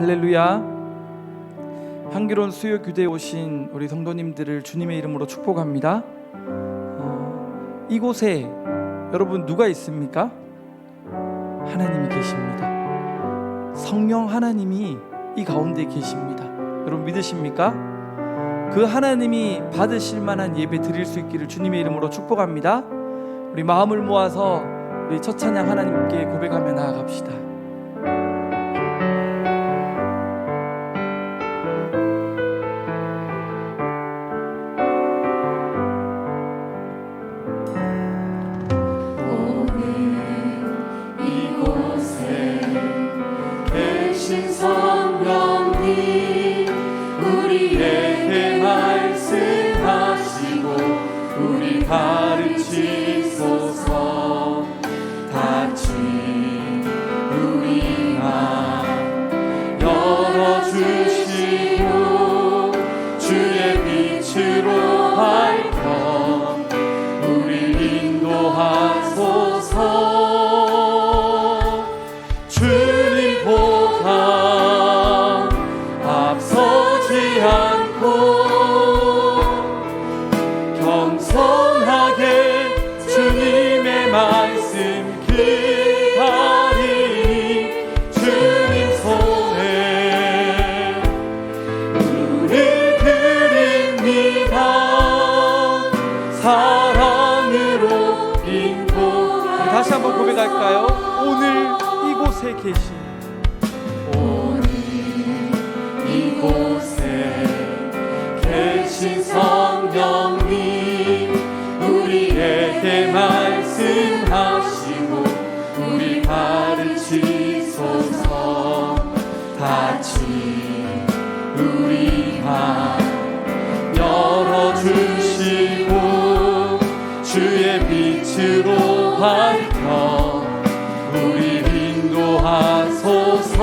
할렐루야. 향기로운 수요 교대에 오신 우리 성도님들을 주님의 이름으로 축복합니다. 이곳에 여러분 누가 있습니까? 하나님이 계십니다. 성령 하나님이 이 가운데 계십니다. 여러분 믿으십니까? 그 하나님이 받으실 만한 예배 드릴 수 있기를 주님의 이름으로 축복합니다. 우리 마음을 모아서 우리 첫 찬양 하나님께 고백하며 나아갑시다. 성령님 우리에게 말씀하시고 우리 가르치소서. 같이 우리 맘 열어주시고 주의 빛으로 밝혀 우리 인도하소서. 겸손하게 주님의 말씀 기다리니 주님 손에 우리 드립니다. 사랑으로 인도하소서. 다시 한번 고백할까요? 오늘 이곳에 계신 성령님 우리에게 말씀하시고 우리 가르치소서. 같이 우리 맘 열어주시고 주의 빛으로 밝혀 우리 인도하소서.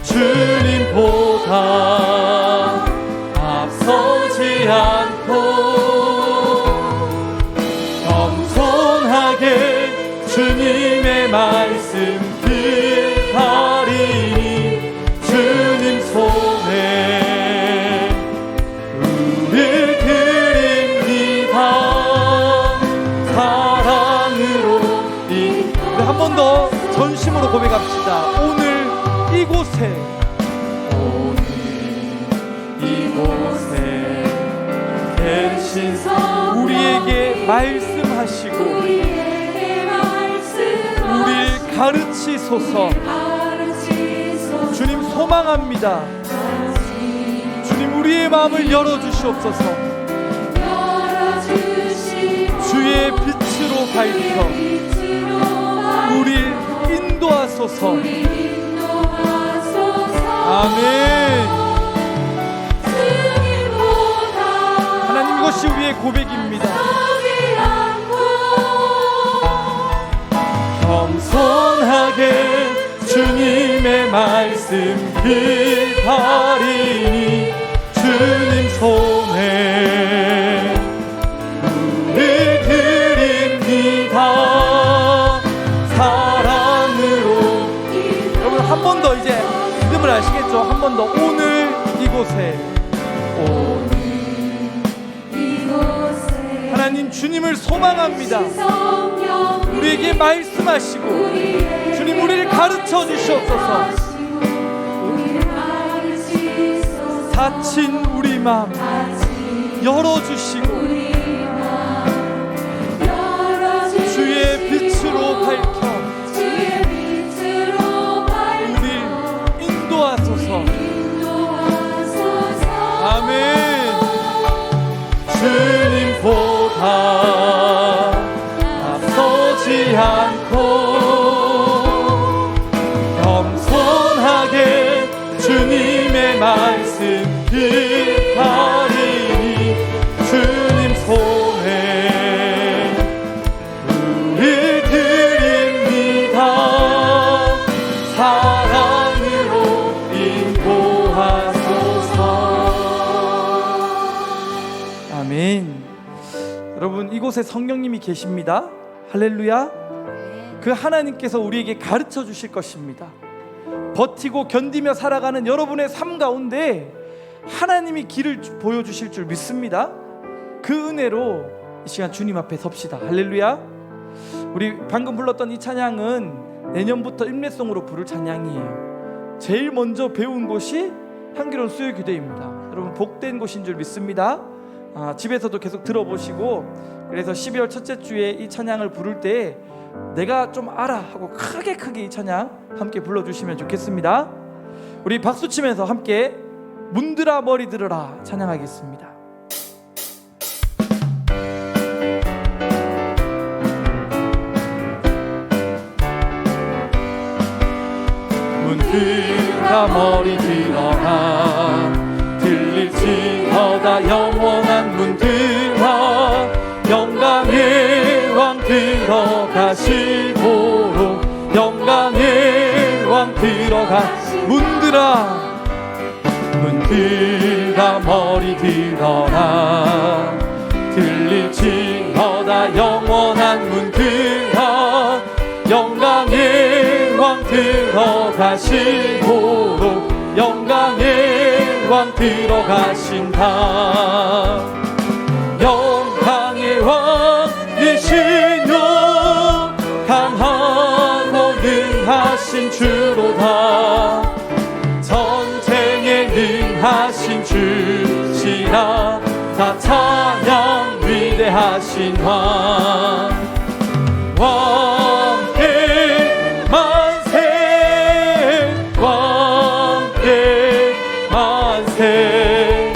주님보다 앞서지 않고 겸손하게 주님의 말씀 기다리니 주님 손에 우리 드립니다. 사랑으로 우리 한 번 더 전심으로 고백합시다. 오늘 이곳에 계신 우리에게 말씀하시고 우리를 가르치소서. 주님 소망합니다. 주님 우리의 마음을 열어주시옵소서. 주의 빛으로 밝혀 우리를 인도하소서. 아멘. 이것이 우리의 고백입니다. 겸손하게 주님의 말씀 기다리니 주님 손에 우리 드립니다. 사랑으로. 여러분 한 번 더 이제 믿음을 아시겠죠? 한 번 더. 오늘 이곳에 하나님 주님을 소망합니다. 우리에게 말씀하시고 주님 우리를 가르쳐 주시옵소서. 닫힌 우리 마음 열어주시고 주의 빛으로 밝혀 우리 인도하소서. 아멘. 주님보다 앞서지 않고 겸손하게 주님의 말씀 기다리니 주님 손에 우리 드립니다. 사랑으로 인도하소서. 아멘. 여러분 이곳에 성령님이 계십니다. 할렐루야. 그 하나님께서 우리에게 가르쳐 주실 것입니다. 버티고 견디며 살아가는 여러분의 삶 가운데 하나님이 길을 보여주실 줄 믿습니다. 그 은혜로 이 시간 주님 앞에 섭시다. 할렐루야. 우리 방금 불렀던 이 찬양은 내년부터 일매송으로 부를 찬양이에요. 제일 먼저 배운 곳이 향기로운 수요기도입니다. 여러분 복된 곳인 줄 믿습니다. 집에서도 계속 들어보시고, 그래서 12월 첫째 주에 이 찬양을 부를 때 내가 좀 알아 하고 크게 이 찬양 함께 불러주시면 좋겠습니다. 우리 박수 치면서 함께 문들아 머리 들어라 찬양하겠습니다. 문들아 머리 들어라 들릴지어다 영원한 문들아 영광의 왕 들어가시도록 영광의 왕 문들아 문들아 머리 들어라 들릴지어다 영원한 문들아 영광의 왕 들어가시도록 영광의 왕 들어가신다. 영광의 왕이시뇨 강하고 능하신 주로다. 전쟁에 능하신 주시라. 다 찬양 위대하신 왕 왕께 만세 왕께 만세.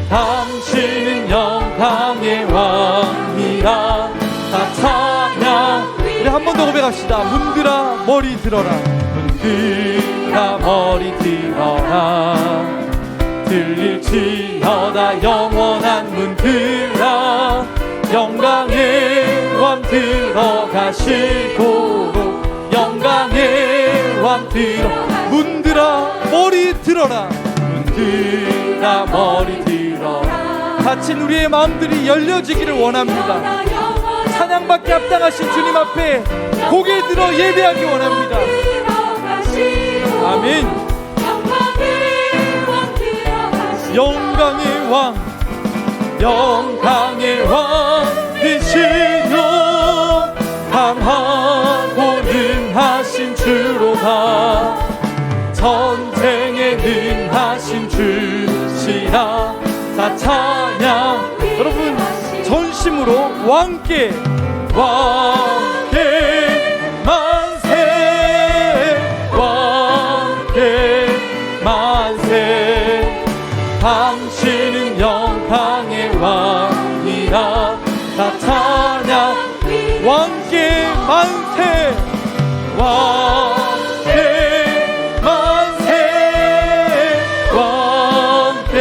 당신은 영광의 왕이라. 다 찬양. 우리 한 번 더 고백합시다. 문들아 머리 들어라. 문들아 머리 들어라 들릴지어다 영원한 문들아 영광의 왕 들어가시도록 영광의 왕 들어. 문들아 머리 들어라. 문들아 머리 들어라. 닫힌 우리의 마음들이 열려지기를 원합니다. 찬양받기 합당하신 주님 앞에 고개 들어 예배하기 원합니다. 아멘. 영광의 왕 영광의 왕이시뇨 강하고 능하신 주로다. 전쟁에 능하신 주시라. 다 찬양. 여러분 전심으로 왕께 만세 왕께 만세. 당신은 영광의 왕이라. 다 찬양. 왕께 만세 왕께 만세 왕께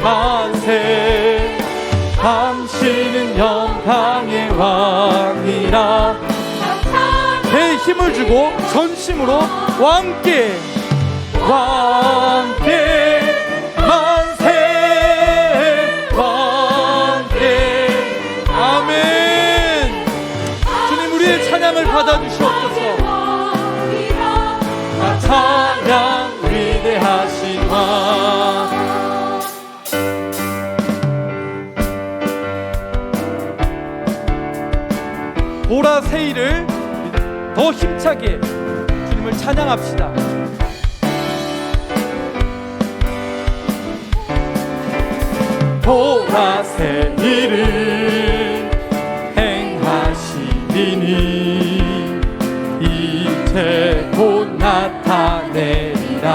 만세. 당신은 영광의 왕이라. 배에 힘을 주고 전심으로 왕께 만세 왕께. 아멘. 주님 우리의 찬양을 받아주시옵소서. 다 찬양 위대하신 왕. 보라 세일을 더 힘차게 주님을 찬양합시다. 보라새 일을 행하시리니 이제 곧 나타내리라.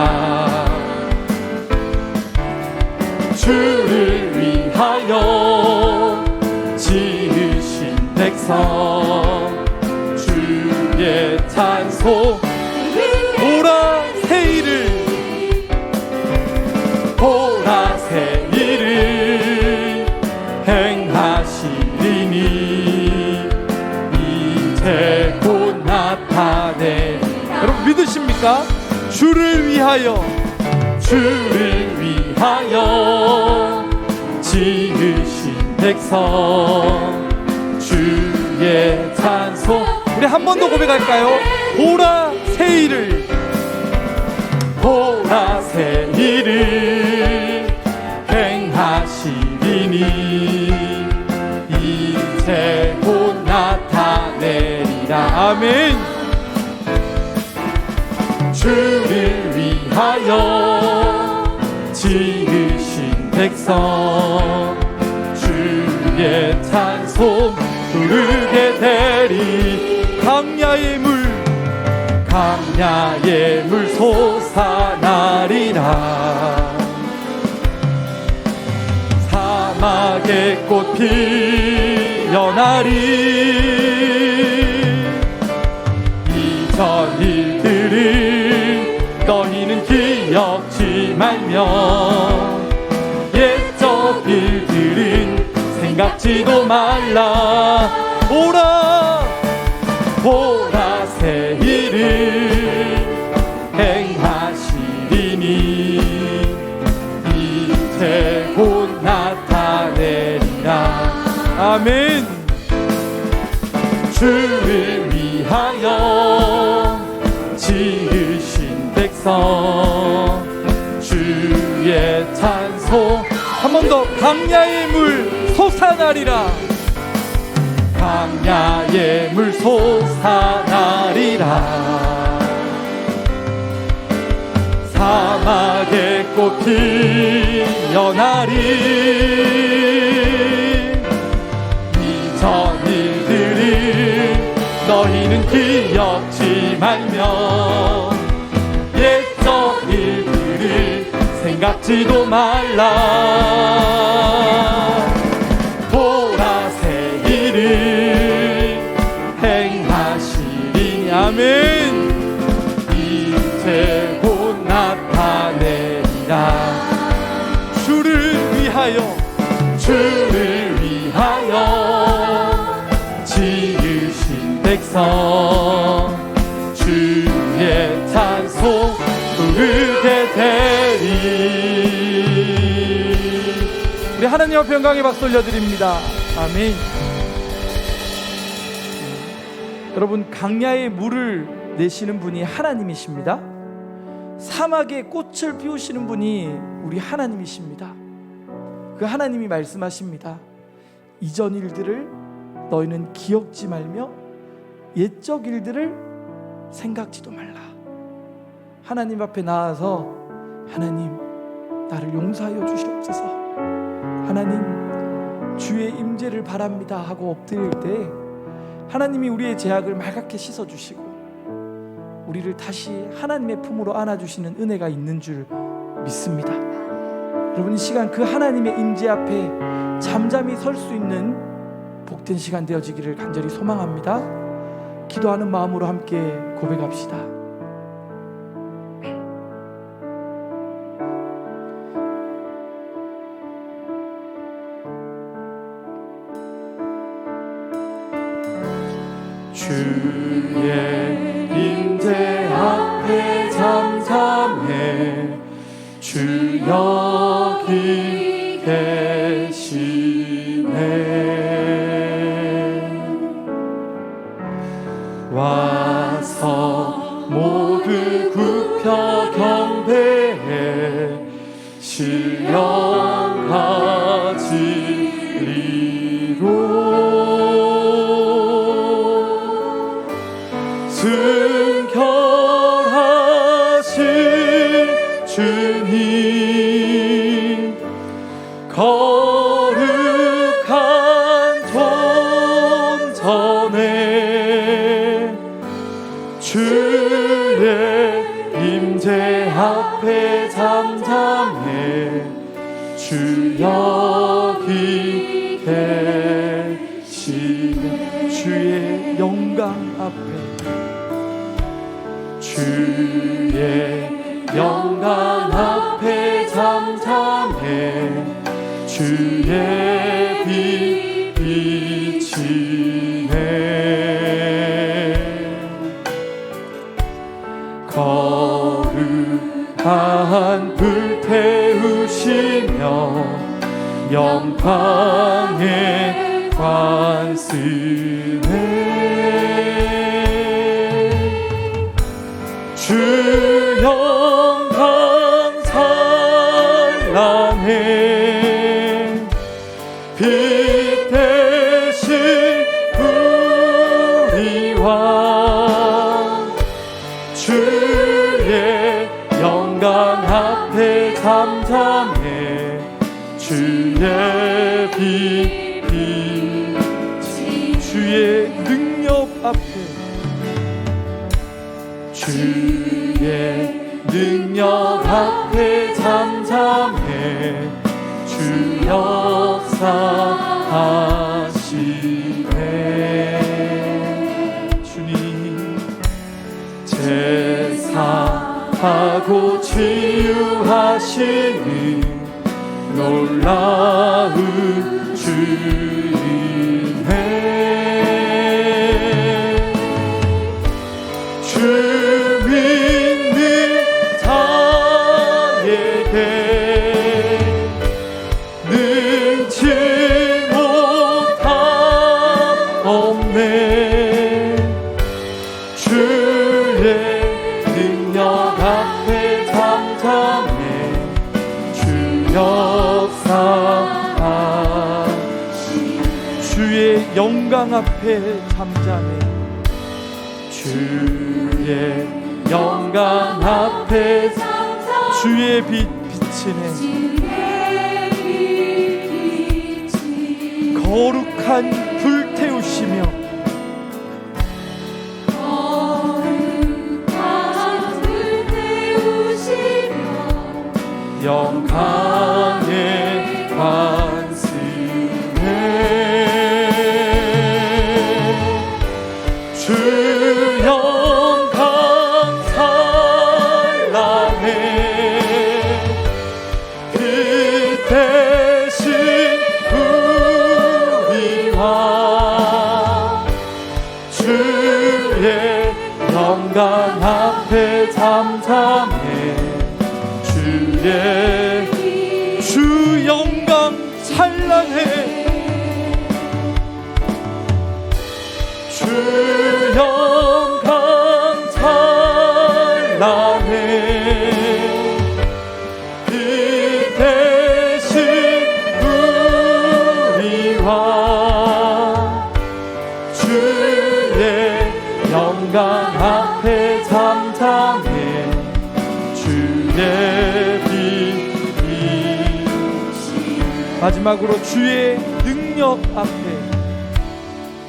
주를 위하여 지으신 백성 주의 찬송. 보라 세일을 보라새 일을 행하시리니 이제 곧 나타내. 여러분 믿으십니까? 주를 위하여 지으신 백성 주의 찬송. 우리 한 번 더 고백할까요? 보라 세일을 아멘. 주를 위하여 지으신 백성 주의 찬송 부르게 되리. 강야의 물 솟아나리라. 사막의 꽃 피어나리. 이전 일들을 너희는 기억지 말며 옛적 일들은 생각지도 말라. 보라 새 일을 행하시리니 이제 곧 나타내리라. 아멘. 주를 위하여 지으신 백성 주의 찬송. 한 번 더. 강야의 물 솟아나리라. 강야의 물 솟아나리라. 사막의 꽃 피어나리. 이전 일들을 너희는 기억지 말며 옛적 일들을 생각지도 말라. 보라새 일을 행하시리니 아멘. 이제 곧 나타내리라. 주를 위하여 지으신 백성 주의 찬송 부르게 되리. 우리 하나님 앞에 영광의 박수 올려드립니다. 아멘. 여러분, 강야의 물을 내시는 분이 하나님이십니다. 사막에 꽃을 피우시는 분이 우리 하나님이십니다. 그 하나님이 말씀하십니다. 이전 일들을 너희는 기억지 말며 옛적 일들을 생각지도 말라. 하나님 앞에 나와서 하나님, 나를 용서하여 주시옵소서, 하나님 주의 임재를 바랍니다 하고 엎드릴 때 하나님이 우리의 죄악을 말갛게 씻어주시고 우리를 다시 하나님의 품으로 안아주시는 은혜가 있는 줄 믿습니다. 여러분, 이 시간 그 하나님의 임재 앞에 잠잠히 설 수 있는 복된 시간 되어지기를 간절히 소망합니다. 기도하는 마음으로 함께 고백합시다. 주의 임재 앞에 잠잠해 주 여기 계시네. 와서 모두 굽혀 경배해 신령 가지리로. 순결하신 주님, 거룩한 존전에 주의 임재 앞에 잠잠해 주 여기 계시네. 주의 영광 앞에, 주의 영광 앞에 잠잠해 주의 빛 비치네. 거룩한 불 태우시며 영광의 관쓰네. 주 영광 찬란해 빛 대신 우리와 주의 영광 앞에 잠잠해 주의 빛이 주의 능력 앞에 주의 능력 앞에 잠잠해 주 역사하시네. 주님 제사하고 치유하시는 놀라운 주이네. 주 믿는 자에게 능치 못함 없네. 주의 능력 앞에 잠잠해 주 역사하시네. 주의 영광 앞에 잠잠해 주의 영광 앞에 주의 빛 비치네. 거룩한 불태우시며 영광의 관심에 주 영광 찬란해 그 대신 우리와 주의 영광 앞에 잠잠해 주 영광 찬란해 주 영광 찬란해 그 대신 우리와 주의 영광 앞에 잠잠해 주의 마지막으로 주의 능력 앞에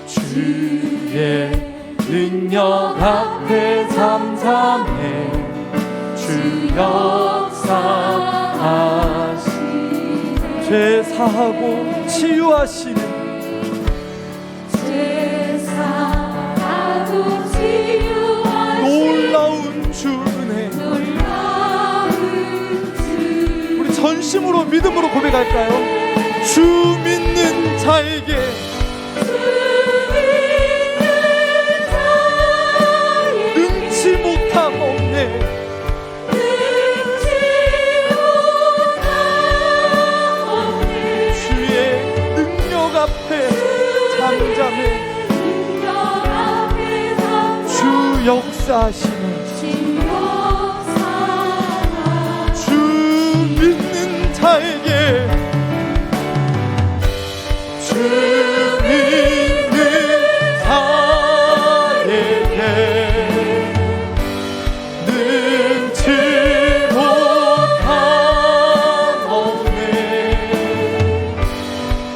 주의 능력 앞에 잠잠해 주 역사하시네. 죄 사하고 치유하시는 놀라운 주 은혜. 우리 전심으로 믿음으로 고백할까요? 주 믿는 자에게 능치 못함 없네. 주의 능력 앞에 잠잠해 주 역사하시는 주 믿는 자에게 주 믿는 자에게 능치 못함 없네.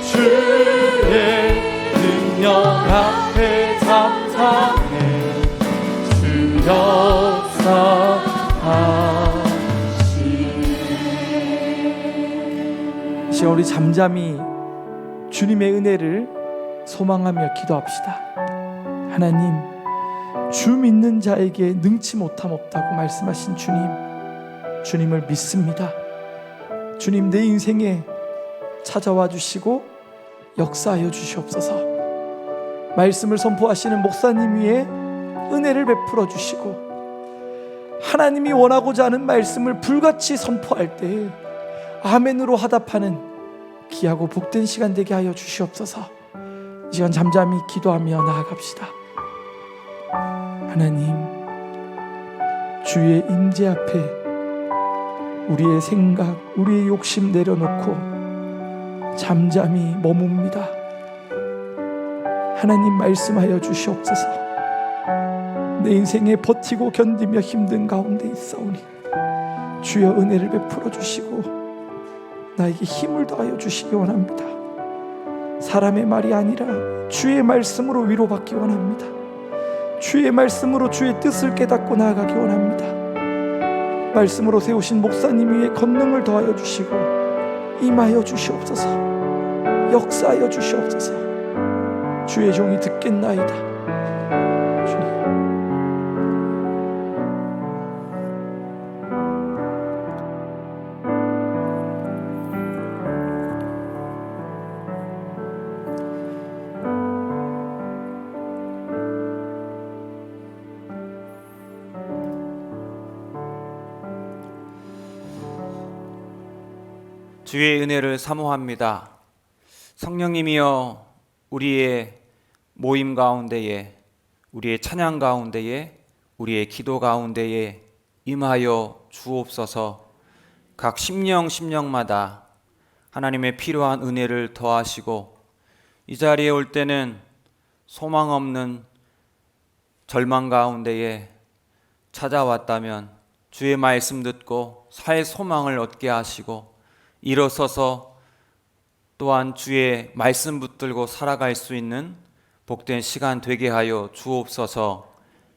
주의 능력 앞에 잠잠해 주 역사하시네. 시간 우리 잠잠히 주님의 은혜를 소망하며 기도합시다. 하나님, 주 믿는 자에게 능치 못함 없다고 말씀하신 주님, 주님을 믿습니다. 주님, 내 인생에 찾아와 주시고 역사하여 주시옵소서. 말씀을 선포하시는 목사님 위에 은혜를 베풀어 주시고 하나님이 원하고자 하는 말씀을 불같이 선포할 때에 아멘으로 화답하는 귀하고 복된 시간 되게 하여 주시옵소서. 이 시간 잠잠히 기도하며 나아갑시다. 하나님, 주의 임재 앞에 우리의 생각, 우리의 욕심 내려놓고 잠잠히 머뭅니다. 하나님 말씀하여 주시옵소서. 내 인생에 버티고 견디며 힘든 가운데 있사오니 주여 은혜를 베풀어 주시고 나에게 힘을 더하여 주시기 원합니다. 사람의 말이 아니라 주의 말씀으로 위로받기 원합니다. 주의 말씀으로 주의 뜻을 깨닫고 나아가기 원합니다. 말씀으로 세우신 목사님 위에 권능을 더하여 주시고 임하여 주시옵소서. 역사하여 주시옵소서. 주의 종이 듣겠나이다. 주님. 주의 은혜를 사모합니다. 성령님이여 우리의 모임 가운데에, 우리의 찬양 가운데에, 우리의 기도 가운데에 임하여 주옵소서. 각 심령마다 하나님의 필요한 은혜를 더하시고 이 자리에 올 때는 소망 없는 절망 가운데에 찾아왔다면 주의 말씀 듣고 살 소망을 얻게 하시고 일어서서 또한 주의 말씀 붙들고 살아갈 수 있는 복된 시간 되게 하여 주옵소서.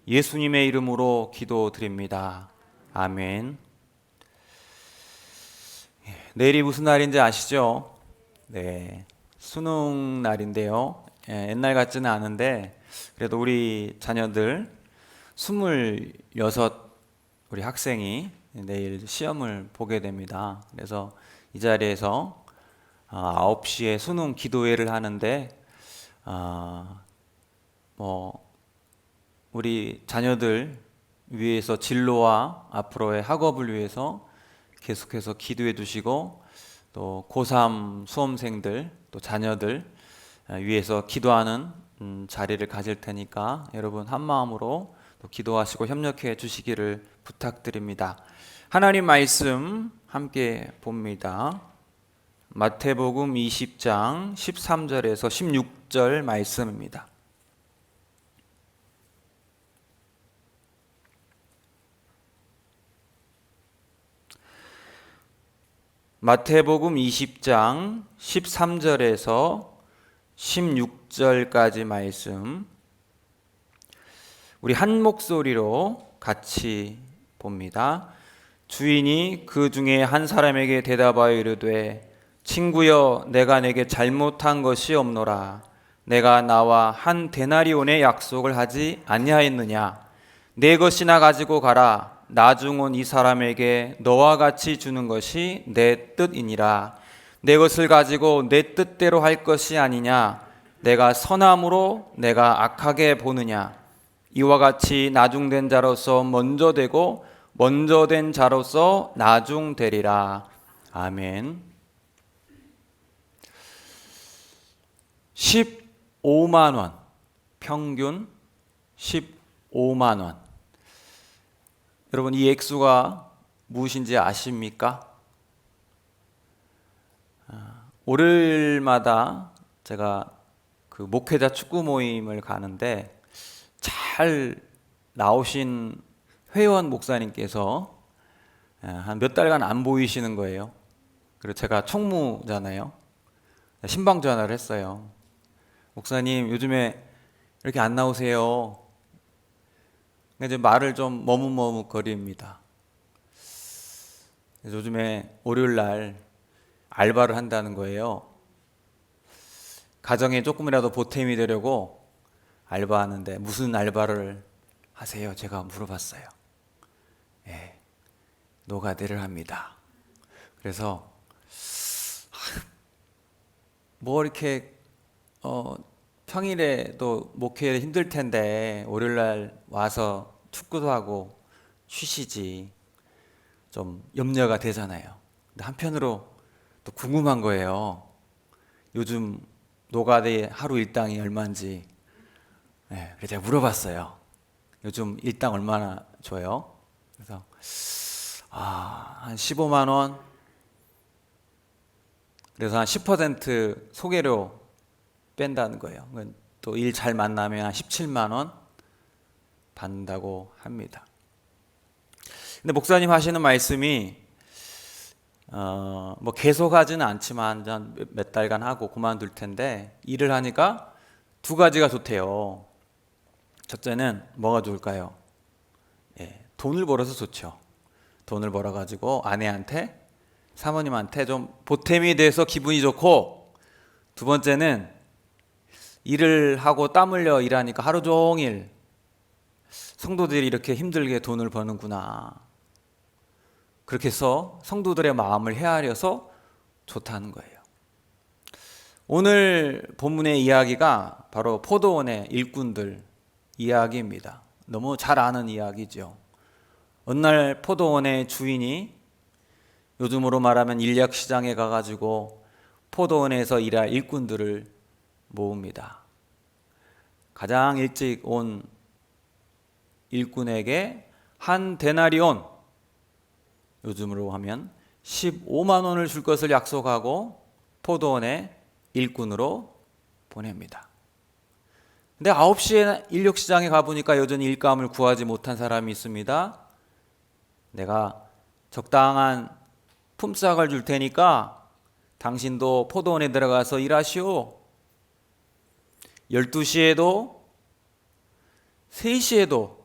예수님의 이름으로 기도드립니다. 아멘. 내일이 무슨 날인지 아시죠? 네, 수능 날인데요. 옛날 같지는 않은데 그래도 우리 자녀들 26 우리 학생이 내일 시험을 보게 됩니다. 그래서 이 자리에서 9시에 수능 기도회를 하는데 우리 자녀들 위해서 진로와 앞으로의 학업을 위해서 계속해서 기도해 주시고 또 고3 수험생들 또 자녀들 위해서 기도하는 자리를 가질 테니까 여러분 한 마음으로 또 기도하시고 협력해 주시기를 부탁드립니다. 하나님 말씀 함께 봅니다. 마태복음 20장 13절에서 16절 말씀입니다. 마태복음 20장 13절에서 16절까지 말씀 우리 한 목소리로 같이 봅니다. 주인이 그 중에 한 사람에게 대답하여 이르되 친구여 내가 내게 잘못한 것이 없노라. 내가 나와 한 데나리온의 약속을 하지 아니하였느냐. 내 것이나 가지고 가라. 나중은 이 사람에게 너와 같이 주는 것이 내 뜻이니라. 내 것을 가지고 내 뜻대로 할 것이 아니냐. 내가 선함으로 내가 악하게 보느냐. 이와 같이 나중된 자로서 먼저 되고 먼저 된 자로서 나중되리라. 아멘. 15만 원, 평균 15만 원. 여러분 이 액수가 무엇인지 아십니까? 월요일마다 제가 그 목회자 축구 모임을 가는데 잘 나오신 회원 목사님께서 한 몇 달간 안 보이시는 거예요. 그리고 제가 총무잖아요. 신방 전화를 했어요. 목사님 요즘에 이렇게 안 나오세요. 이제 말을 좀 머뭇머뭇거립니다. 그래서 요즘에 월요일 날 알바를 한다는 거예요. 가정에 조금이라도 보탬이 되려고 알바하는데 무슨 알바를 하세요? 제가 물어봤어요. 노가다를 합니다. 그래서 뭐 이렇게 평일에도 목회를 힘들 텐데 월요일날 와서 축구도 하고 쉬시지 좀 염려가 되잖아요. 근데 한편으로 또 궁금한 거예요. 요즘 노가다의 하루 일당이 얼마인지. 그래서 제가 물어봤어요. 요즘 일당 얼마나 줘요? 그래서 한 15만 원. 그래서 한 10% 소개료 뺀다는 거예요. 또 일 잘 만나면 한 17만 원 받는다고 합니다. 근데 목사님 하시는 말씀이 뭐 계속하지는 않지만 몇 달간 하고 그만둘 텐데, 일을 하니까 두 가지가 좋대요. 첫째는 뭐가 좋을까요? 돈을 벌어서 좋죠. 돈을 벌어가지고 아내한테, 사모님한테 좀 보탬이 돼서 기분이 좋고, 두 번째는 일을 하고 땀 흘려 일하니까 하루 종일 성도들이 이렇게 힘들게 돈을 버는구나, 그렇게 해서 성도들의 마음을 헤아려서 좋다는 거예요. 오늘 본문의 이야기가 바로 포도원의 일꾼들 이야기입니다. 너무 잘 아는 이야기죠. 어느 날 포도원의 주인이 요즘으로 말하면 인력시장에 가가지고 포도원에서 일할 일꾼들을 모읍니다. 가장 일찍 온 일꾼에게 한 데나리온, 요즘으로 하면 15만 원을 줄 것을 약속하고 포도원에 일꾼으로 보냅니다. 근데 9시에 인력시장에 가보니까 여전히 일감을 구하지 못한 사람이 있습니다. 내가 적당한 품삯을 줄 테니까 당신도 포도원에 들어가서 일하시오. 12시에도 3시에도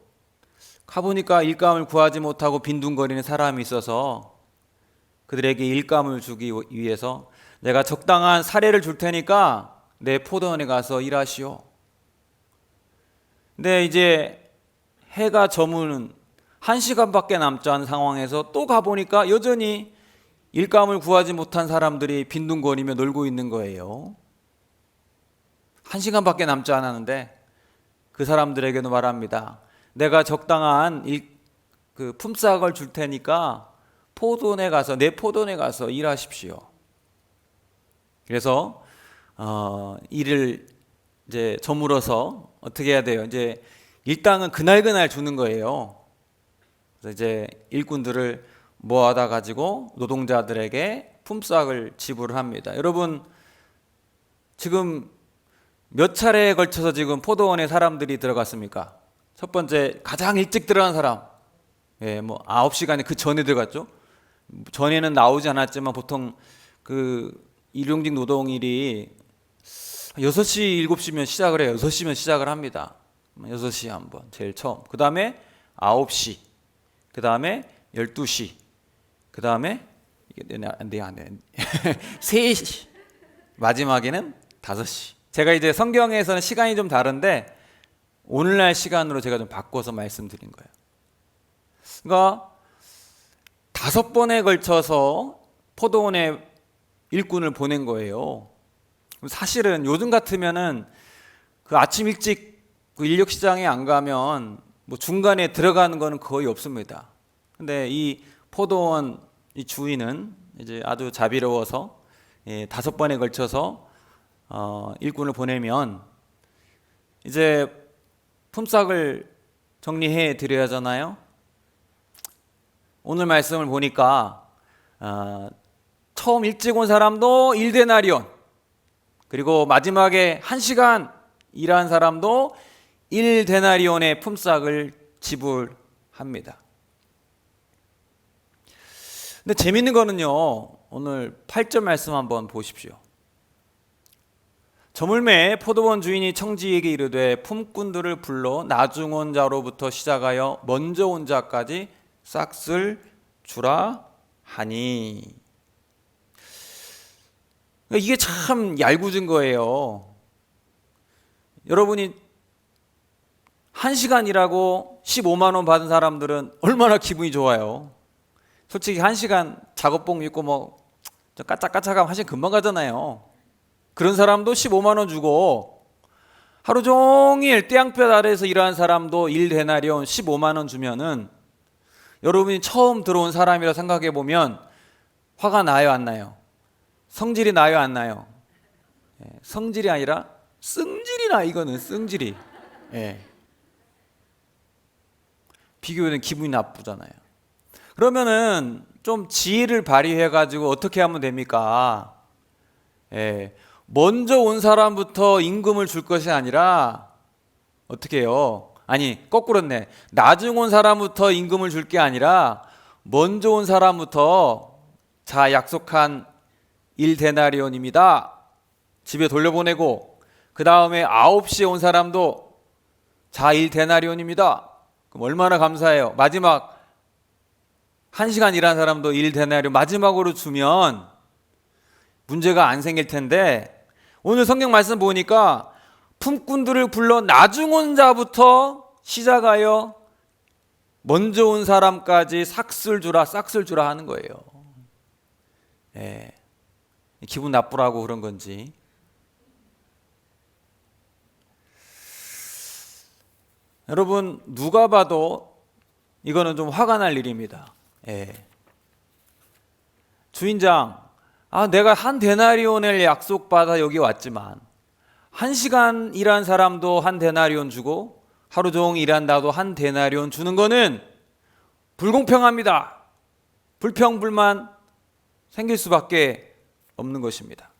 가보니까 일감을 구하지 못하고 빈둥거리는 사람이 있어서 그들에게 일감을 주기 위해서 내가 적당한 사례를 줄 테니까 내 포도원에 가서 일하시오. 근데 이제 해가 저무는 1시간밖에 남지 않은 상황에서 또 가보니까 여전히 일감을 구하지 못한 사람들이 빈둥거리며 놀고 있는 거예요. 1시간밖에 남지 않았는데 그 사람들에게도 말합니다. 내가 적당한 품삯을 줄 테니까 포도원에 가서, 내 포도원에 가서 일하십시오. 그래서 일을 이제 저물어서 어떻게 해야 돼요? 이제 일당은 그날 주는 거예요. 그래서 이제 일꾼들을 모아다 가지고 노동자들에게 품삯을 지불합니다. 여러분, 지금 몇 차례에 걸쳐서 지금 포도원에 사람들이 들어갔습니까? 첫 번째, 가장 일찍 들어간 사람, 뭐 9시간에 그 전에 들어갔죠. 전에는 나오지 않았지만 보통 그 일용직 노동일이 6시, 7시면 시작을 해요. 6시면 시작을 합니다. 6시 한번 제일 처음, 그 다음에 9시, 그 다음에 12시, 그 다음에 3시, 마지막에는 5시. 제가 이제 성경에서는 시간이 좀 다른데 오늘날 시간으로 제가 좀 바꿔서 말씀드린 거예요. 그러니까 5번에 걸쳐서 포도원에 일꾼을 보낸 거예요. 사실은 요즘 같으면은 그 아침 일찍 그 인력시장에 안 가면 뭐 중간에 들어가는 거는 거의 없습니다. 근데 이 포도원 이 주인은 이제 아주 자비로워서 5번에 걸쳐서 일꾼을 보내면 이제 품삯을 정리해 드려야 하잖아요. 오늘 말씀을 보니까 처음 일찍 온 사람도 1데나리온, 그리고 마지막에 1시간 일한 사람도 1데나리온의 품삯을 지불합니다. 근데 재밌는 거는요, 오늘 8절 말씀 한번 보십시오. 저물매에 포도원 주인이 청지에게 이르되 품꾼들을 불러 나중 온 자로부터 시작하여 먼저 온 자까지 싹쓸 주라 하니. 이게 참 얄궂은 거예요. 여러분이 1시간 일하고 15만 원 받은 사람들은 얼마나 기분이 좋아요. 솔직히 1시간 작업복 입고 뭐 까짝까짝하면 1시간 금방 가잖아요. 그런 사람도 15만 원 주고 하루 종일 떼양볕 아래에서 일하는 사람도 1데나리온 15만 원 주면은 여러분이 처음 들어온 사람이라 생각해 보면 화가 나요, 안 나요? 성질이 나요, 안 나요? 성질이 아니라 승질이 나. 이거는 승질이. 비교는 기분이 나쁘잖아요. 그러면은 좀 지혜를 발휘해 가지고 어떻게 하면 됩니까? 먼저 온 사람부터 임금을 줄 것이 아니라 어떻게 해요? 아니 거꾸로네. 나중 온 사람부터 임금을 줄 게 아니라 먼저 온 사람부터 자 약속한 1데나리온입니다. 집에 돌려보내고 그 다음에 9시에 온 사람도 자 1데나리온입니다. 그럼 얼마나 감사해요. 마지막 1시간 일한 사람도 1데나리온 마지막으로 주면 문제가 안 생길 텐데 오늘 성경 말씀 보니까 품꾼들을 불러 나중 온 자부터 시작하여 먼저 온 사람까지 삭슬 주라 하는 거예요. 예. 기분 나쁘라고 그런 건지. 여러분 누가 봐도 이거는 좀 화가 날 일입니다. 예. 주인장, 내가 한 데나리온을 약속받아 여기 왔지만 1시간 일한 사람도 한 데나리온 주고 하루 종일 일한 나도 한 데나리온 주는 거는 불공평합니다. 불평불만 생길 수밖에 없는 것입니다.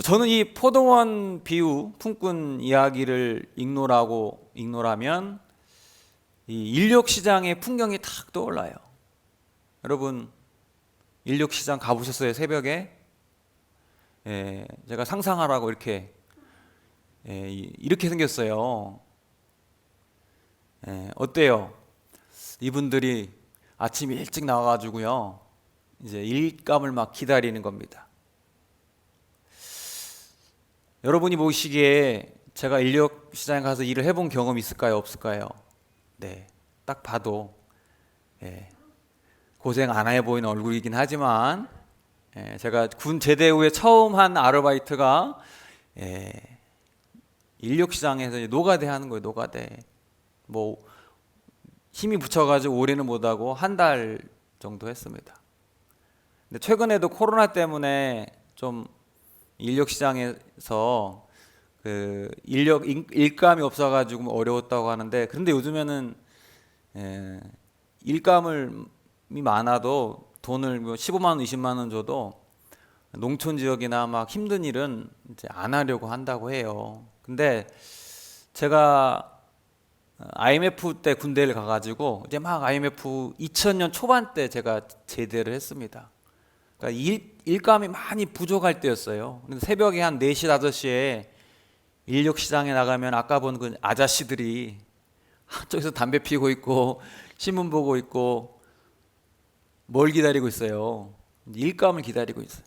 저는 이 포도원 비유, 품꾼 이야기를 ignore하면 이 인력시장의 풍경이 탁 떠올라요. 여러분 인력시장 가보셨어요? 새벽에? 예, 제가 상상하라고 이렇게 생겼어요. 예, 어때요? 이분들이 아침 일찍 나와가지고요 이제 일감을 막 기다리는 겁니다. 여러분이 보시기에 제가 인력시장에 가서 일을 해본 경험이 있을까요? 없을까요? 네, 딱 봐도 고생 안 해 보이는 얼굴이긴 하지만 제가 군 제대 후에 처음 한 아르바이트가 인력시장에서 노가대 하는 거예요. 노가대. 뭐 힘이 붙여가지고 오래는 못하고 한 달 정도 했습니다. 근데 최근에도 코로나 때문에 좀 인력시장에서 그 일감이 없어가지고 어려웠다고 하는데, 그런데 요즘에는 일감이 많아도 돈을 15만 원, 20만 원 줘도 농촌 지역이나 막 힘든 일은 이제 안 하려고 한다고 해요. 근데 제가 IMF 때 군대를 가가지고 이제 막 IMF 2000년 초반 때 제가 제대를 했습니다. 그러니까 일감이 많이 부족할 때였어요. 근데 새벽에 한 4시, 5시에 인력시장에 나가면 아까 본 그 아저씨들이 한쪽에서 담배 피고 있고 신문 보고 있고 뭘 기다리고 있어요? 일감을 기다리고 있어요.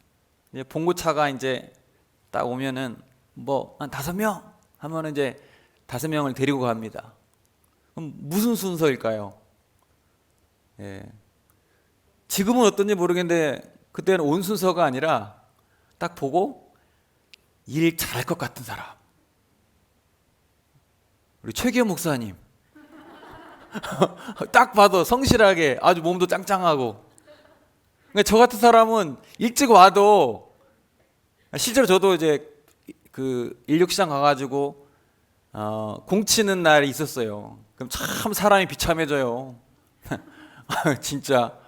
이제 봉고차가 이제 딱 오면은 뭐 한 5명 하면은 이제 5명을 데리고 갑니다. 그럼 무슨 순서일까요? 지금은 어떤지 모르겠는데 그때는 온 순서가 아니라 딱 보고 일 잘할 것 같은 사람, 우리 최기현 목사님 딱 봐도 성실하게 아주 몸도 짱짱하고, 그러니까 저 같은 사람은 일찍 와도, 실제로 저도 이제 그 인력시장 가가지고 공치는 날이 있었어요. 그럼 참 사람이 비참해져요. 진짜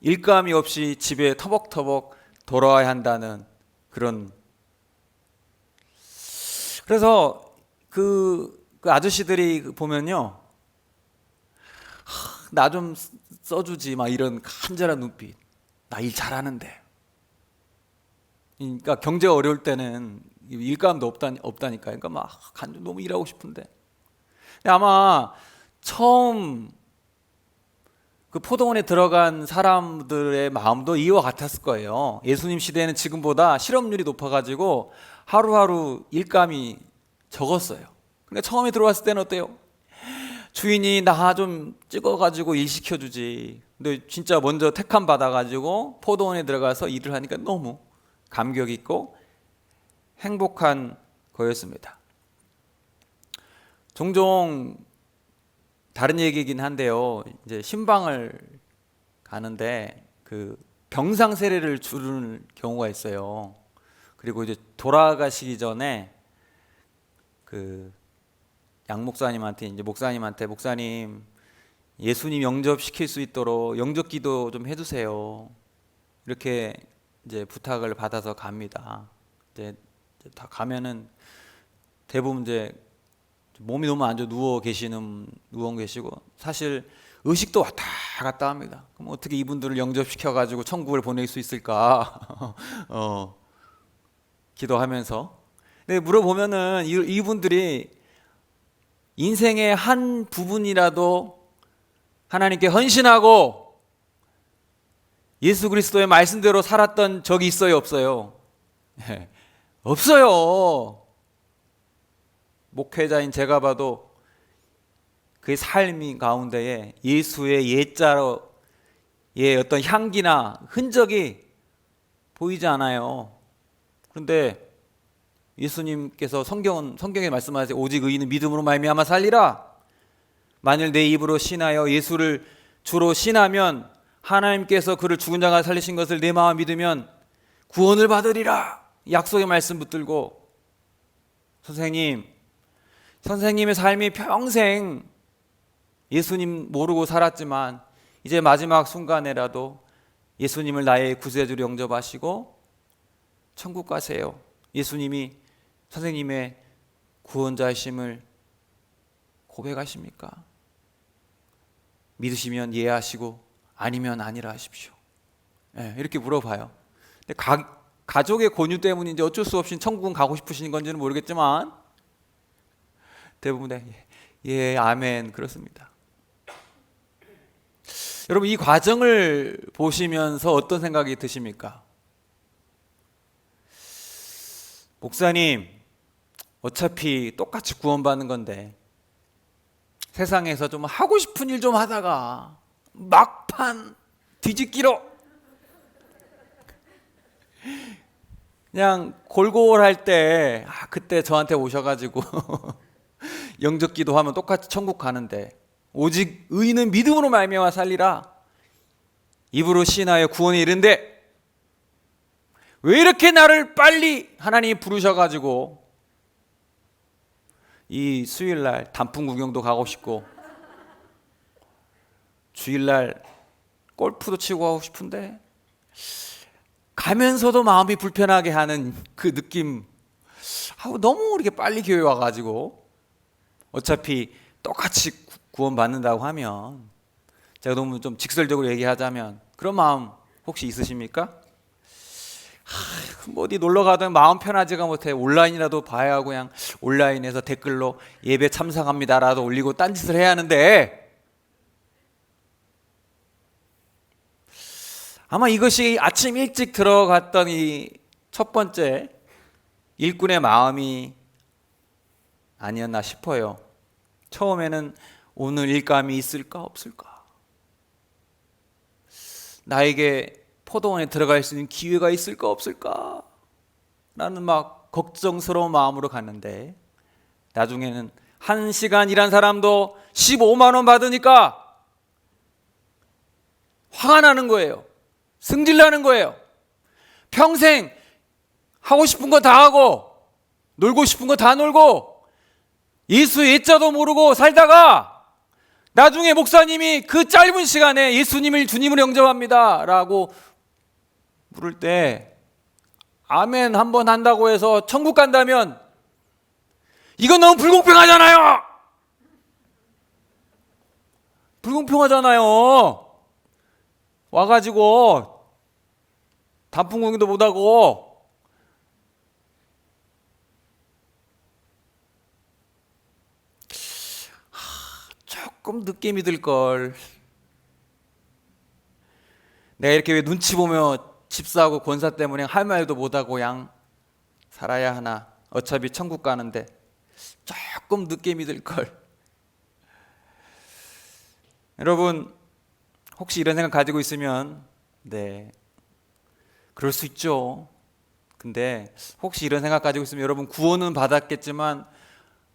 일감이 없이 집에 터벅터벅 돌아와야 한다는 그런. 그래서 그 아저씨들이 보면요, 나 좀 써주지 막 이런 간절한 눈빛. 나 일 잘하는데. 그러니까 경제가 어려울 때는 일감도 없다니까요. 그러니까 막 너무 일하고 싶은데. 근데 아마 처음 그 포도원에 들어간 사람들의 마음도 이와 같았을 거예요. 예수님 시대에는 지금보다 실업률이 높아가지고 하루하루 일감이 적었어요. 근데 처음에 들어왔을 때는 어때요? 주인이 나 좀 찍어가지고 일 시켜주지. 근데 진짜 먼저 택함 받아가지고 포도원에 들어가서 일을 하니까 너무 감격 있고 행복한 거였습니다. 종종 다른 얘기이긴 한데요, 이제 신방을 가는데 그 병상 세례를 주는 경우가 있어요. 그리고 이제 돌아가시기 전에 그 양 목사님한테 이제 목사님 예수님 영접시킬 수 있도록 영접기도 좀 해주세요. 이렇게 이제 부탁을 받아서 갑니다. 이제 다 가면은 대부분 이제 몸이 너무 안 좋아 누워 계시고 사실 의식도 왔다 갔다 합니다. 그럼 어떻게 이분들을 영접시켜 가지고 천국을 보낼 수 있을까? 기도하면서. 근데 물어보면은 이분들이 인생의 한 부분이라도 하나님께 헌신하고 예수 그리스도의 말씀대로 살았던 적이 있어요, 없어요? 없어요. 목회자인 제가 봐도 그의 삶이 가운데에 예수의 옛자로의 어떤 향기나 흔적이 보이지 않아요. 그런데 예수님께서 성경에 말씀하세요. 오직 의인은 믿음으로 말미암아 살리라. 만일 내 입으로 신하여 예수를 주로 신하면 하나님께서 그를 죽은 자가 살리신 것을 내 마음 믿으면 구원을 받으리라. 약속의 말씀 붙들고 선생님의 삶이 평생 예수님 모르고 살았지만 이제 마지막 순간에라도 예수님을 나의 구세주로 영접하시고 천국 가세요. 예수님이 선생님의 구원자이심을 고백하십니까? 믿으시면 예 하시고 아니면 아니라 하십시오. 이렇게 물어봐요. 근데 가족의 권유 때문인지 어쩔 수 없이 천국은 가고 싶으신 건지는 모르겠지만 대부분의 예, 아멘 그렇습니다. 여러분 이 과정을 보시면서 어떤 생각이 드십니까? 목사님 어차피 똑같이 구원받는 건데 세상에서 좀 하고 싶은 일 좀 하다가 막판 뒤집기로 그냥 골골할 때 그때 저한테 오셔가지고 영접기도 하면 똑같이 천국 가는데 오직 의인은 믿음으로 말미암아 살리라. 입으로 시인하여 구원에 이른데 왜 이렇게 나를 빨리 하나님이 부르셔가지고 이 수요일날 단풍 구경도 가고 싶고 주일날 골프도 치고 가고 싶은데 가면서도 마음이 불편하게 하는 그 느낌. 너무 이렇게 빨리 교회 와가지고 어차피 똑같이 구원받는다고 하면 제가 너무 좀 직설적으로 얘기하자면 그런 마음 혹시 있으십니까? 어디 놀러 가든 마음 편하지가 못해. 온라인이라도 봐야 하고 그냥 온라인에서 댓글로 예배 참석합니다라도 올리고 딴짓을 해야 하는데 아마 이것이 아침 일찍 들어갔던 이 첫 번째 일꾼의 마음이 아니었나 싶어요. 처음에는 오늘 일감이 있을까 없을까? 나에게 포도원에 들어갈 수 있는 기회가 있을까 없을까? 라는 막 걱정스러운 마음으로 갔는데 나중에는 1시간 일한 사람도 15만 원 받으니까 화가 나는 거예요. 승질나는 거예요. 평생 하고 싶은 거 다 하고 놀고 싶은 거 다 놀고 예수의 옛자도 모르고 살다가 나중에 목사님이 그 짧은 시간에 예수님을 주님으로 영접합니다 라고 물을 때 아멘 한번 한다고 해서 천국 간다면 이건 너무 불공평하잖아요. 불공평하잖아요. 와가지고 단풍 구경도 못하고 조금 늦게 믿을 걸. 내가 이렇게 왜 눈치 보며 집사하고 권사 때문에 할 말도 못하고 그냥 살아야 하나. 어차피 천국 가는데 조금 늦게 믿을 걸. 여러분 혹시 이런 생각 가지고 있으면 그럴 수 있죠. 근데 혹시 이런 생각 가지고 있으면 여러분 구원은 받았겠지만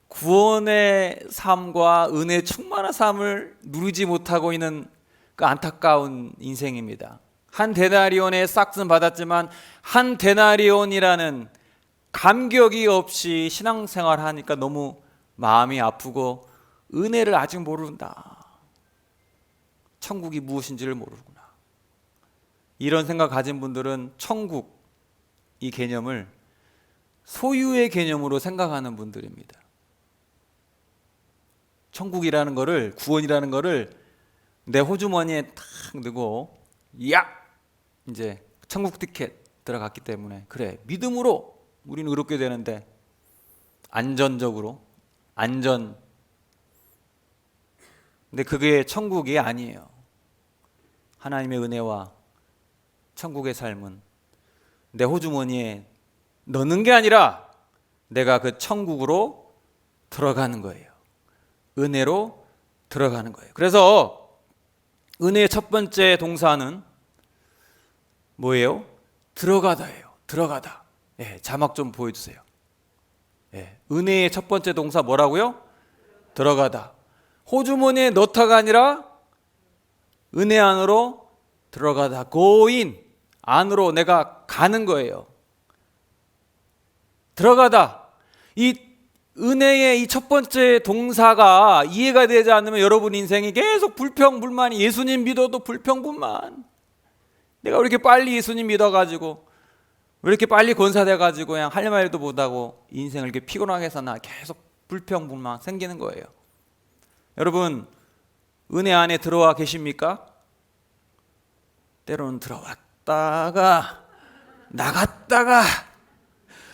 구원의 삶과 은혜의 충만한 삶을 누리지 못하고 있는 그 안타까운 인생입니다. 한 데나리온의 싹슨 받았지만 한 데나리온이라는 감격이 없이 신앙생활 하니까 너무 마음이 아프고 은혜를 아직 모른다. 천국이 무엇인지를 모르구나. 이런 생각 가진 분들은 천국 이 개념을 소유의 개념으로 생각하는 분들입니다. 천국이라는 거를, 구원이라는 거를 내 호주머니에 탁 넣고 야! 이제 천국 티켓 들어갔기 때문에 그래, 믿음으로 우리는 의롭게 되는데 안전적으로 근데 그게 천국이 아니에요. 하나님의 은혜와 천국의 삶은 내 호주머니에 넣는 게 아니라 내가 그 천국으로 들어가는 거예요. 은혜로 들어가는 거예요. 그래서 은혜의 첫 번째 동사는 뭐예요? 들어가다예요. 들어가다. 예, 자막 좀 보여주세요. 예, 은혜의 첫 번째 동사 뭐라고요? 들어가다. 호주머니에 넣다가 아니라 은혜 안으로 들어가다. 고인 안으로 내가 가는 거예요. 들어가다. 이 은혜의 이 첫 번째 동사가 이해가 되지 않으면 여러분 인생이 계속 불평불만이, 예수님 믿어도 불평불만. 내가 왜 이렇게 빨리 예수님 믿어가지고, 왜 이렇게 빨리 권사돼가지고 그냥 할 말도 못하고 인생을 이렇게 피곤하게 해서 나 계속 불평불만 생기는 거예요. 여러분, 은혜 안에 들어와 계십니까? 때로는 들어왔다가 나갔다가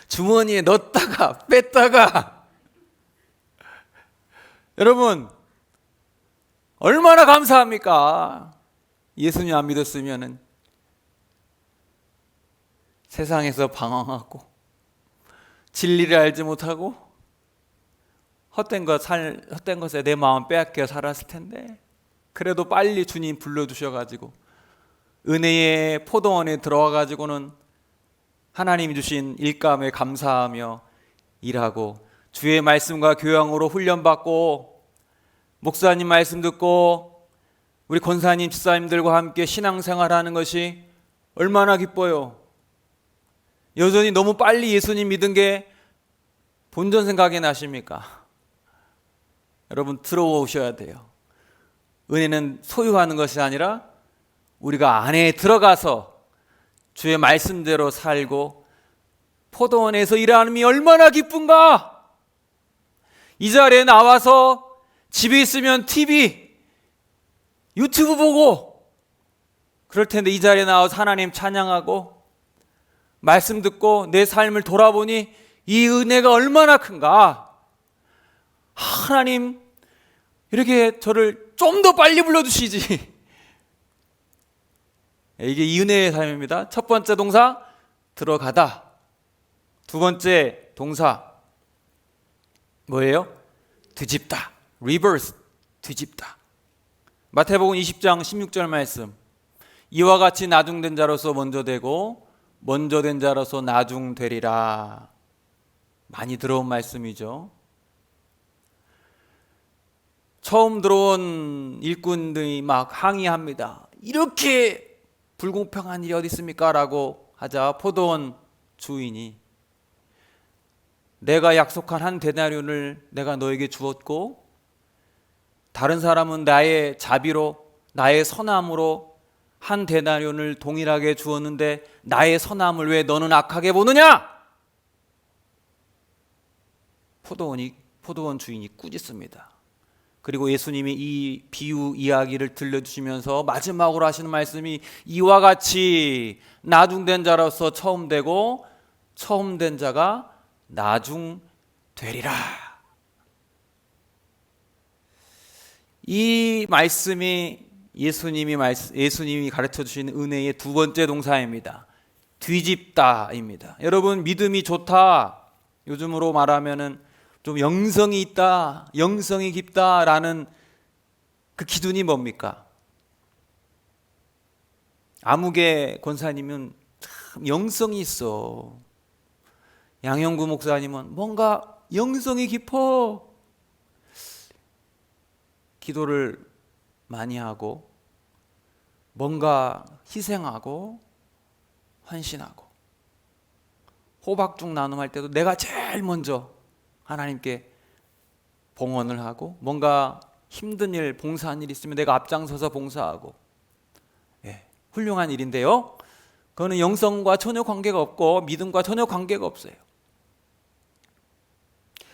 주머니에 넣었다가 뺐다가. 여러분, 얼마나 감사합니까? 예수님 안 믿었으면은 세상에서 방황하고 진리를 알지 못하고 헛된 것에 내 마음 빼앗겨 살았을 텐데, 그래도 빨리 주님 불러주셔가지고 은혜의 포도원에 들어와가지고는 하나님이 주신 일감에 감사하며 일하고 주의 말씀과 교양으로 훈련받고 목사님 말씀 듣고 우리 권사님, 집사님들과 함께 신앙생활하는 것이 얼마나 기뻐요. 여전히 너무 빨리 예수님 믿은 게 본전 생각이 나십니까? 여러분, 들어오셔야 돼요. 은혜는 소유하는 것이 아니라 우리가 안에 들어가서 주의 말씀대로 살고 포도원에서 일하는이 얼마나 기쁜가. 이 자리에 나와서 집에 있으면 TV, 유튜브 보고 그럴 텐데 이 자리에 나와서 하나님 찬양하고 말씀 듣고 내 삶을 돌아보니 이 은혜가 얼마나 큰가. 하나님, 이렇게 저를 좀 더 빨리 불러주시지. 이게 이 은혜의 삶입니다. 첫 번째 동사, 들어가다. 두 번째 동사 뭐예요? 뒤집다. reverse, 뒤집다. 마태복음 20장 16절 말씀. 이와 같이 나중된 자로서 먼저 되고 먼저 된 자로서 나중되리라. 많이 들어온 말씀이죠. 처음 들어온 일꾼들이 막 항의합니다. 이렇게 불공평한 일이 어디 있습니까? 라고 하자 포도원 주인이 내가 약속한 한 데나리온을 내가 너에게 주었고 다른 사람은 나의 자비로, 나의 선함으로 한 데나리온을 동일하게 주었는데 나의 선함을 왜 너는 악하게 보느냐? 포도원 주인이 꾸짖습니다. 그리고 예수님이 이 비유 이야기를 들려주시면서 마지막으로 하시는 말씀이 이와 같이 나중된 자로서 처음 되고 처음 된 자가 나중되리라. 이 말씀이 예수님이 가르쳐 주시는 은혜의 두 번째 동사입니다. 뒤집다입니다. 여러분, 믿음이 좋다, 요즘으로 말하면은 좀 영성이 있다, 영성이 깊다라는 그 기준이 뭡니까? 아무개 권사님은 참 영성이 있어. 양영구 목사님은 뭔가 영성이 깊어. 기도를 많이 하고 뭔가 희생하고 헌신하고 호박죽 나눔할 때도 내가 제일 먼저 하나님께 봉헌을 하고 뭔가 힘든 일, 봉사한 일 있으면 내가 앞장서서 봉사하고, 예, 훌륭한 일인데요. 그거는 영성과 전혀 관계가 없고 믿음과 전혀 관계가 없어요.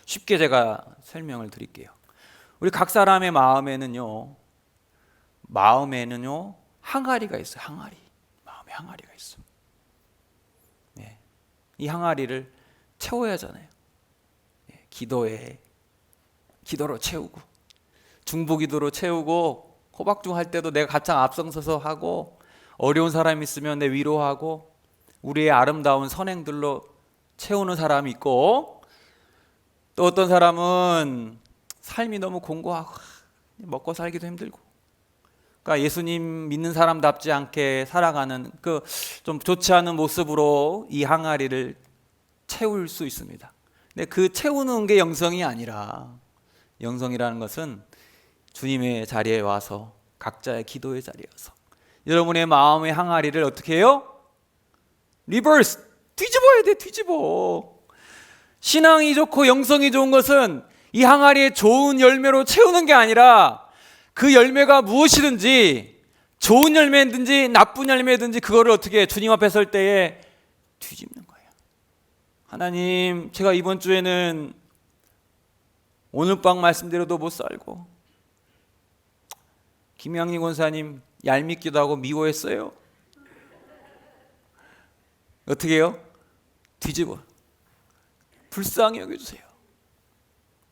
쉽게 제가 설명을 드릴게요. 우리 각 사람의 마음에는요 항아리가 있어요. 항아리. 마음에 항아리가 있어. 예. 이 항아리를 채워야 하잖아요. 예. 기도로 채우고, 중보기도로 채우고, 호박중 할 때도 내가 가장 앞장서서 하고, 어려운 사람 있으면 내 위로하고, 우리의 아름다운 선행들로 채우는 사람이 있고, 또 어떤 사람은 삶이 너무 공고하고 먹고 살기도 힘들고, 그러니까 예수님 믿는 사람답지 않게 살아가는 그 좀 좋지 않은 모습으로 이 항아리를 채울 수 있습니다. 근데 그 채우는 게 영성이 아니라, 영성이라는 것은 주님의 자리에 와서, 각자의 기도의 자리에 와서 여러분의 마음의 항아리를 어떻게 해요? 리버스, 뒤집어야 돼. 뒤집어. 신앙이 좋고 영성이 좋은 것은 이 항아리에 좋은 열매로 채우는 게 아니라, 그 열매가 무엇이든지, 좋은 열매든지 나쁜 열매든지 그거를 어떻게 해? 주님 앞에 설 때에 뒤집는 거예요. 하나님, 제가 이번 주에는 오늘 밤 말씀대로도 못 살고, 김양림 권사님 얄밉기도 하고 미워했어요. 어떻게 해요? 뒤집어. 불쌍히 여겨주세요.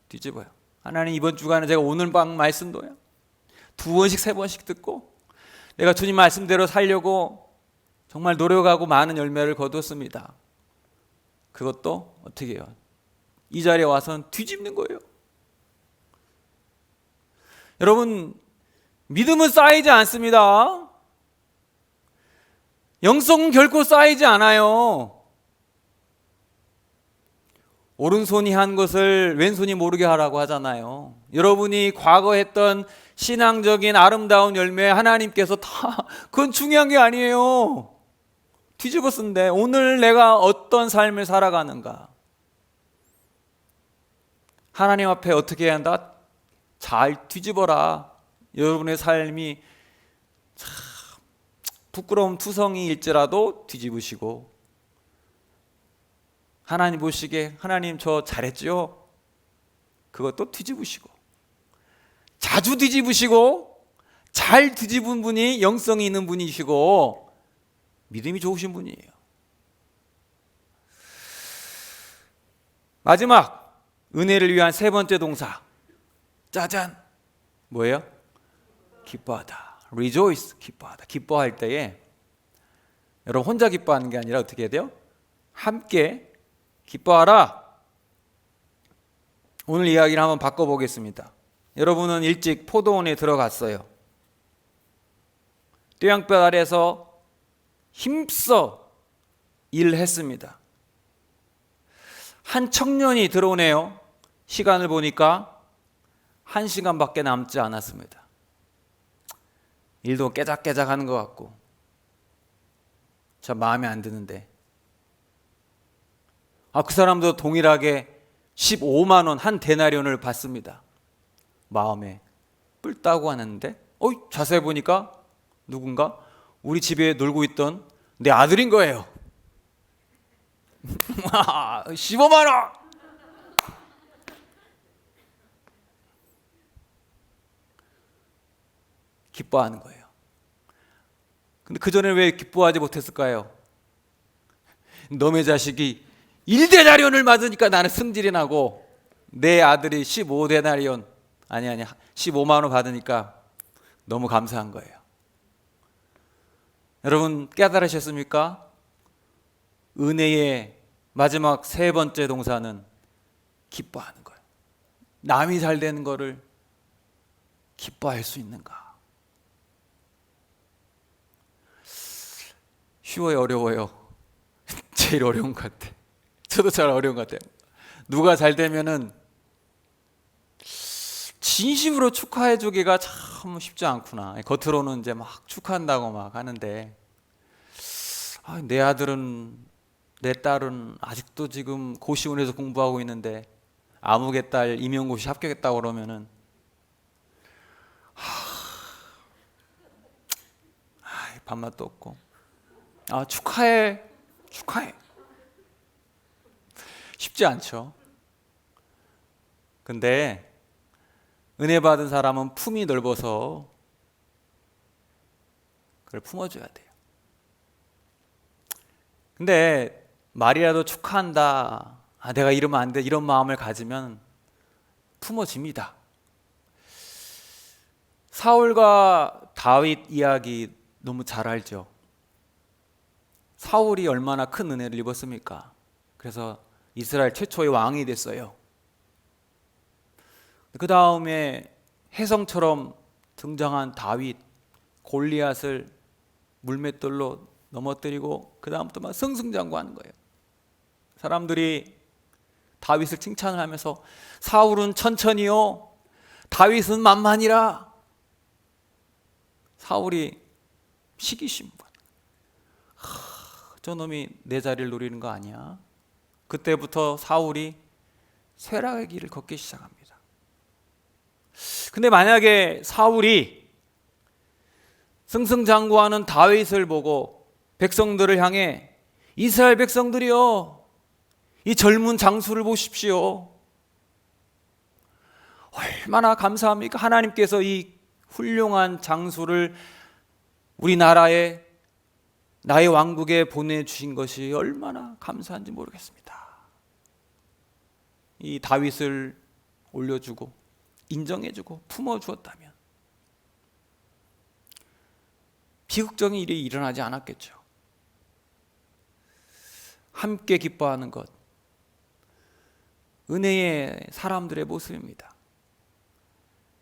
뒤집어요. 하나님, 이번 주간에 제가 오늘 밤 말씀도요 2번씩 3번씩 듣고 내가 주님 말씀대로 살려고 정말 노력하고 많은 열매를 거뒀습니다. 그것도 어떻게 해요? 이 자리에 와서는 뒤집는 거예요. 여러분, 믿음은 쌓이지 않습니다. 영성은 결코 쌓이지 않아요. 오른손이 한 것을 왼손이 모르게 하라고 하잖아요. 여러분이 과거 했던 신앙적인 아름다운 열매, 하나님께서 다, 그건 중요한 게 아니에요. 뒤집어 쓴데 오늘 내가 어떤 삶을 살아가는가, 하나님 앞에 어떻게 해야 한다? 잘 뒤집어라. 여러분의 삶이 참 부끄러움 투성이일지라도 뒤집으시고, 하나님 보시기에 하나님 저 잘했죠? 그것도 뒤집으시고, 자주 뒤집으시고, 잘 뒤집은 분이 영성이 있는 분이시고 믿음이 좋으신 분이에요. 마지막, 은혜를 위한 3번째 동사, 짜잔, 뭐예요? 기뻐하다. rejoice, 기뻐하다. 기뻐할 때에 여러분 혼자 기뻐하는 게 아니라 어떻게 해야 돼요? 함께 기뻐하라. 오늘 이야기를 한번 바꿔보겠습니다. 여러분은 일찍 포도원에 들어갔어요. 뙤양볕 아래에서 힘써 일했습니다. 한 청년이 들어오네요. 시간을 보니까 1시간밖에 남지 않았습니다. 일도 깨작깨작 하는 것 같고 참 마음에 안 드는데, 그 사람도 동일하게 15만 원, 한 데나리온을 받습니다. 마음에 뿔따고 하는데 자세히 보니까 누군가 우리 집에 놀고 있던 내 아들인 거예요. 15만 원! 기뻐하는 거예요. 근데 그 전에 왜 기뻐하지 못했을까요? 너의 자식이 1데나리온을 받으니까 나는 승질이 나고, 내 아들이 15데나리온, 아니 15만 원 받으니까 너무 감사한 거예요. 여러분 깨달으셨습니까? 은혜의 마지막 3번째 동사는 기뻐하는 거예요. 남이 잘 되는 거를 기뻐할 수 있는가? 쉬워요, 어려워요? 제일 어려운 것 같아. 저도 잘 어려운 것 같아요. 누가 잘 되면은 진심으로 축하해 주기가 참 쉽지 않구나. 겉으로는 이제 막 축하한다고 막 하는데, 내 아들은, 내 딸은 아직도 지금 고시원에서 공부하고 있는데 아무개 딸 임용고시 합격했다고 그러면은 밥맛도 없고, 축하해 쉽지 않죠. 근데 은혜 받은 사람은 품이 넓어서 그걸 품어줘야 돼요. 근데 말이라도 축하한다, 내가 이러면 안 돼, 이런 마음을 가지면 품어집니다. 사울과 다윗 이야기 너무 잘 알죠. 사울이 얼마나 큰 은혜를 입었습니까? 그래서 이스라엘 최초의 왕이 됐어요. 그 다음에 혜성처럼 등장한 다윗, 골리앗을 물맷돌로 넘어뜨리고 그 다음부터 막 승승장구하는 거예요. 사람들이 다윗을 칭찬을 하면서 사울은 천천히요, 다윗은 만만이라. 사울이 시기심, 저놈이 내 자리를 노리는 거 아니야? 그때부터 사울이 쇠락의 길을 걷기 시작합니다. 근데 만약에 사울이 승승장구하는 다윗을 보고 백성들을 향해 이스라엘 백성들이여, 이 젊은 장수를 보십시오, 얼마나 감사합니까? 하나님께서 이 훌륭한 장수를 우리나라에, 나의 왕국에 보내주신 것이 얼마나 감사한지 모르겠습니다. 이 다윗을 올려주고 인정해주고 품어주었다면 비극적인 일이 일어나지 않았겠죠. 함께 기뻐하는 것, 은혜의 사람들의 모습입니다.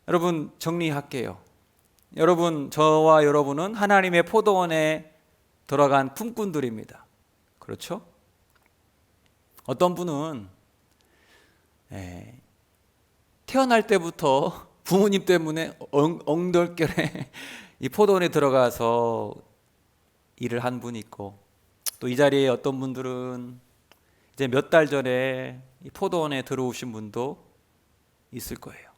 여러분, 정리할게요. 여러분, 저와 여러분은 하나님의 포도원에 들어간 품꾼들입니다. 그렇죠? 어떤 분은 태어날 때부터 부모님 때문에 엉덜결에 이 포도원에 들어가서 일을 한 분이 있고, 또 이 자리에 어떤 분들은 이제 몇 달 전에 이 포도원에 들어오신 분도 있을 거예요.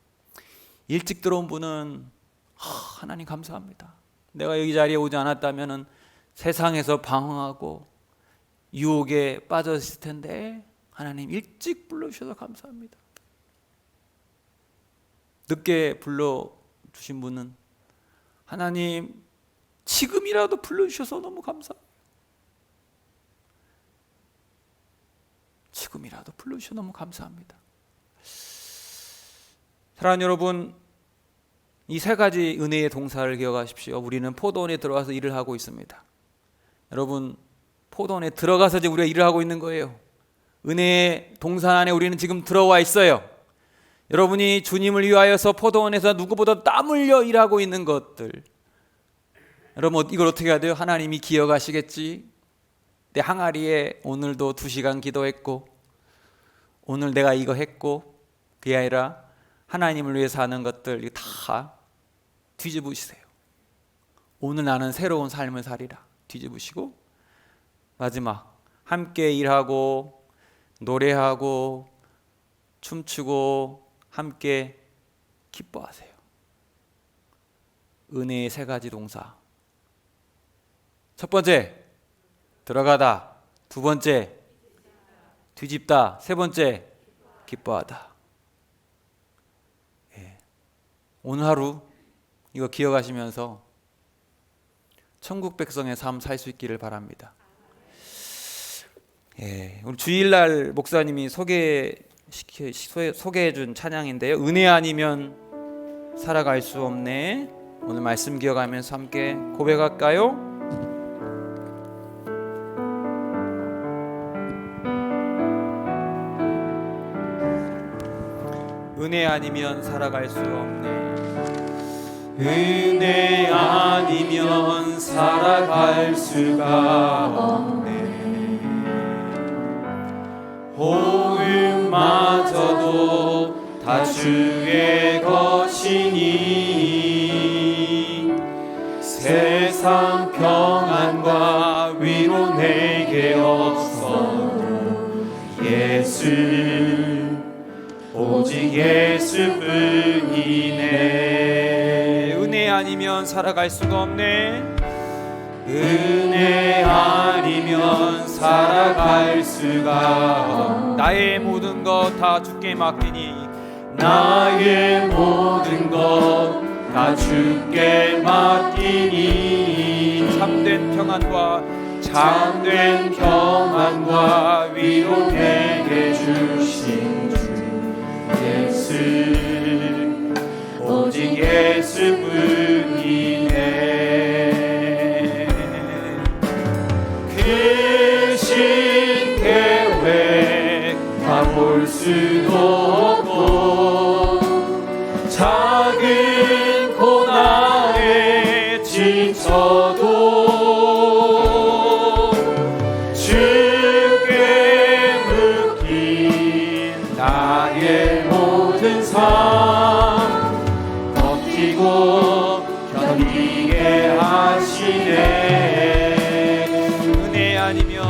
일찍 들어온 분은 하나님 감사합니다, 내가 여기 자리에 오지 않았다면 세상에서 방황하고 유혹에 빠졌을 텐데 하나님 일찍 불러주셔서 감사합니다. 늦게 불러주신 분은 하나님 지금이라도 불러주셔서 너무 감사합니다. 지금이라도 불러주셔서 너무 감사합니다. 사랑하는 여러분, 이 세 가지 은혜의 동사를 기억하십시오. 우리는 포도원에 들어가서 일을 하고 있습니다. 여러분, 포도원에 들어가서 이제 우리가 일을 하고 있는 거예요. 은혜의 동사 안에 우리는 지금 들어와 있어요. 여러분이 주님을 위하여서 포도원에서 누구보다 땀 흘려 일하고 있는 것들, 여러분 이걸 어떻게 해야 돼요? 하나님이 기억하시겠지. 내 항아리에 오늘도 2시간 기도했고, 오늘 내가 이거 했고, 그게 아니라 하나님을 위해서 하는 것들 다 뒤집으시세요. 오늘 나는 새로운 삶을 살리라 뒤집으시고, 마지막 함께 일하고 노래하고 춤추고 함께 기뻐하세요. 은혜의 세 가지 동사. 첫 번째, 들어가다. 두 번째, 뒤집다. 세 번째, 기뻐하다. 오늘 하루 이거 기억하시면서 천국 백성의 삶 살 수 있기를 바랍니다. 오늘 주일날 목사님이 소개해준 찬양인데요, 은혜 아니면 살아갈 수 없네. 오늘 말씀 기억하면서 함께 고백할까요? 은혜 아니면 살아갈 수 없네. 은혜 아니면 살아갈 수가 없네. 호흡마저도 다 주의 것이니 세상 평안과 위로 내게 없어도 예수, 오직 예수뿐이네. 은혜 아니면 살아갈 수가 없네. 은혜 아니면 살아갈 수가 없네. 나의 모든 것 다 주께 맡기니, 나의 모든 것 다 주께 맡기니 참된 평안과 참된 평안과 위로 내게 주신 주 예수 오직 예수뿐이네. 크신 계획 다 볼 수도 없고 작은 고난에 지쳐도 주께 묶인 나의 모든 삶 버티고 견디게 하시네. 은혜 아니면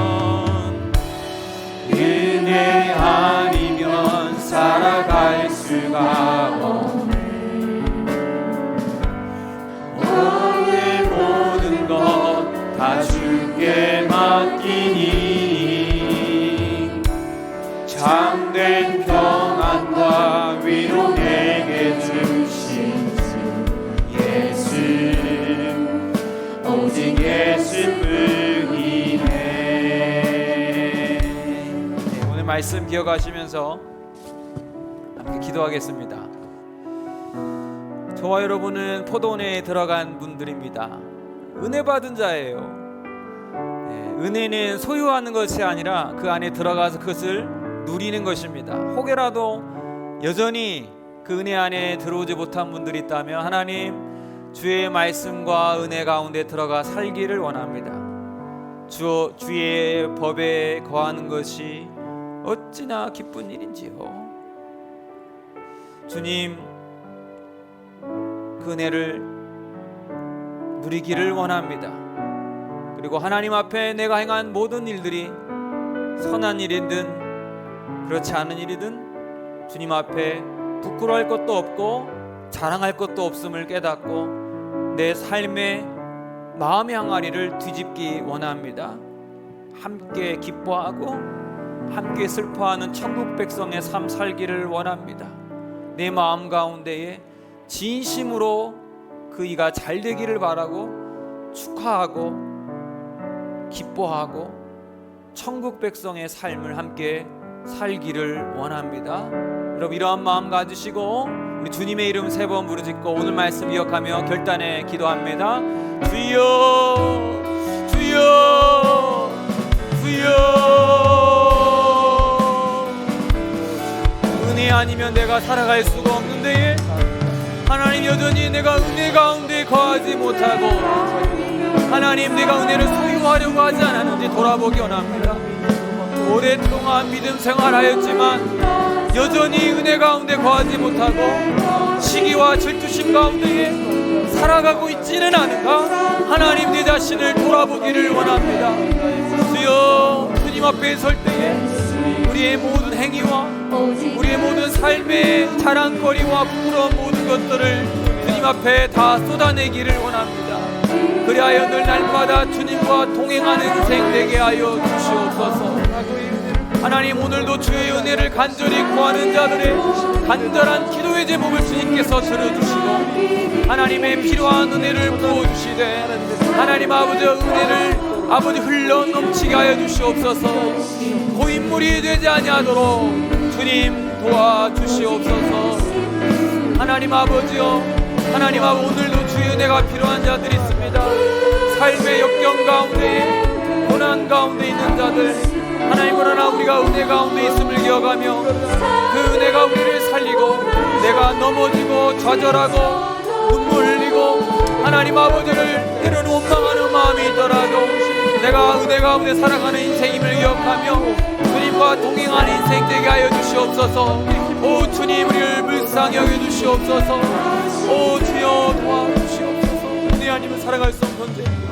살아갈 수가 없네. 나의 모든 것 다 주께 맡기니 참된 평안과 위로 내게 주신 주 예수 오직 예수뿐이네. 오늘 말씀 기억하시면서 함께 기도하겠습니다. 저와 여러분은 포도원에 들어간 분들입니다. 은혜 받은 자예요. 은혜는 소유하는 것이 아니라 그 안에 들어가서 그것을 누리는 것입니다. 혹여라도 여전히 그 은혜 안에 들어오지 못한 분들이 있다면 하나님 주의 말씀과 은혜 가운데 들어가 살기를 원합니다. 주의 법에 거하는 것이 어찌나 기쁜 일인지요. 주님 그 은혜를 누리기를 원합니다. 그리고 하나님 앞에 내가 행한 모든 일들이 선한 일이든 그렇지 않은 일이든 주님 앞에 부끄러워할 것도 없고 자랑할 것도 없음을 깨닫고 내 삶의 마음의 항아리를 뒤집기 원합니다. 함께 기뻐하고 함께 슬퍼하는 천국 백성의 삶 살기를 원합니다. 내 마음 가운데에 진심으로 그 이가 잘 되기를 바라고 축하하고 기뻐하고 천국 백성의 삶을 함께 살기를 원합니다. 여러분 이러한 마음 가지시고 우리 주님의 이름 3번 부르짖고 오늘 말씀 기억하며 결단에 기도합니다. 주여 주여 주여. 은혜 아니면 내가 살아갈 수가 없는데 하나님 여전히 내가 은혜 가운데 거하지 못하고 하나님 내가 은혜를 소유하려고 하지 않았는지 돌아보기 원합니다. 오랫동안 믿음 생활하였지만 여전히 은혜 가운데 거하지 못하고 시기와 질투심 가운데 살아가고 있지는 않은가? 하나님 내 자신을 돌아보기를 원합니다. 주여 주님 앞에 설 때에 우리의 모든 행위와 우리의 모든 삶의 자랑거리와 부끄러운 모든 것들을 주님 앞에 다 쏟아내기를 원합니다. 그리하여 늘 날마다 주님과 동행하는 인생 되게 하여 주시옵소서. 하나님 오늘도 주의 은혜를 간절히 구하는 자들의 간절한 기도의 제목을 주님께서 들어주시고 하나님의 필요한 은혜를 부어주시되 하나님 아버지의 은혜를 아버지 흘러 넘치게 하여 주시옵소서. 고인물이 되지 아니하도록 주님 도와주시옵소서. 하나님 아버지여 하나님 아버지 오늘도 주의 은혜가 필요한 자들이 있습니다. 삶의 역경 가운데 고난 가운데 있는 자들 하나님 그러나 우리가 은혜 가운데 있음을 기억하며 그 은혜가 우리를 살리고 내가 넘어지고 좌절하고 눈물 흘리고 하나님 아버지를 때로는 원망하는 마음이 있더라도 내가 은혜 가운데 살아가는 인생임을 기억하며 주님과 동행하는 인생 되게 하여 주시옵소서. 오 주님 우리를 불쌍히 여겨 주시옵소서. 오 주여 도와주시옵소서. 은혜 아니면 살아갈 수 없는 존재입니다.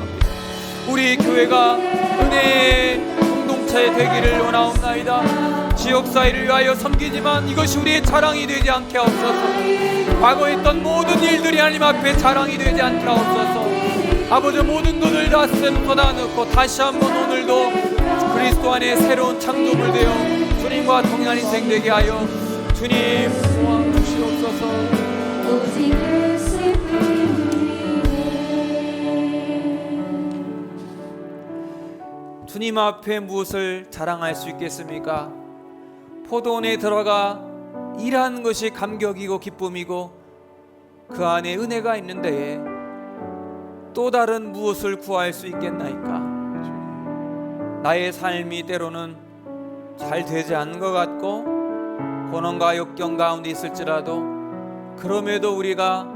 우리 교회가 은혜의 공동체 되기를 원하옵나이다. 지역사회를 위하여 섬기지만 이것이 우리의 자랑이 되지 않게 하옵소서. 과거에 했던 모든 일들이 하나님 앞에 자랑이 되지 않게 하옵소서. 아버지 모든 것을 다 쏟아넣고 다시 한번 오늘도 그리스도 안에 새로운 창조물 되어 주님과 동행하는 인생 되게 하여 주님 도와주시옵소서. 오직 예수님을 위해. 주님 앞에 무엇을 자랑할 수 있겠습니까? 포도원에 들어가 일하는 것이 감격이고 기쁨이고 그 안에 은혜가 있는데 또 다른 무엇을 구할 수 있겠나이까? 나의 삶이 때로는 잘 되지 않는 것 같고 고난과 역경 가운데 있을지라도 그럼에도 우리가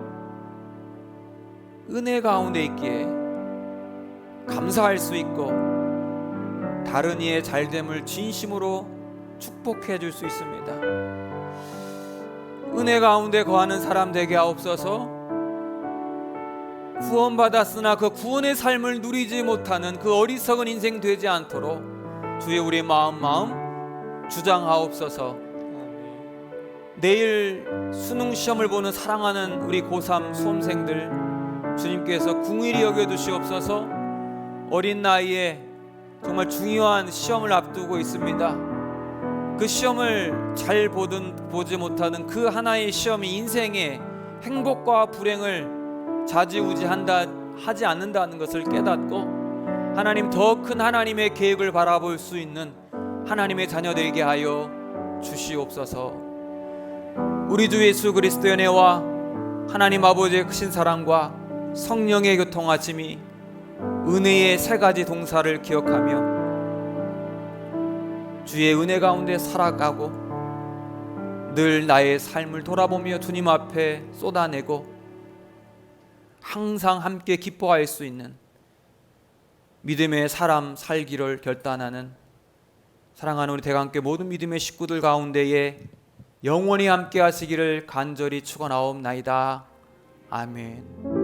은혜 가운데 있기에 감사할 수 있고 다른 이의 잘됨을 진심으로 축복해 줄 수 있습니다. 은혜 가운데 거하는 사람 되게 하옵소서. 구원받았으나 그 구원의 삶을 누리지 못하는 그 어리석은 인생 되지 않도록 주의 우리 마음 주장하옵소서. 내일 수능 시험을 보는 사랑하는 우리 고3 수험생들 주님께서 궁일이 여겨주시옵소서. 어린 나이에 정말 중요한 시험을 앞두고 있습니다. 그 시험을 잘 보든 보지 못하든 그 하나의 시험이 인생의 행복과 불행을 좌지우지하지 않는다는 것을 깨닫고 하나님 더 큰 하나님의 계획을 바라볼 수 있는 하나님의 자녀 되게 하여 주시옵소서. 우리 주 예수 그리스도의 은혜와 하나님 아버지의 크신 사랑과 성령의 교통하심이 은혜의 세 가지 동사를 기억하며 주의 은혜 가운데 살아가고 늘 나의 삶을 돌아보며 주님 앞에 쏟아내고 항상 함께 기뻐할 수 있는 믿음의 사람 살기를 결단하는 사랑하는 우리 대강교회 모든 믿음의 식구들 가운데에 영원히 함께 하시기를 간절히 축원하옵나이다. 아멘.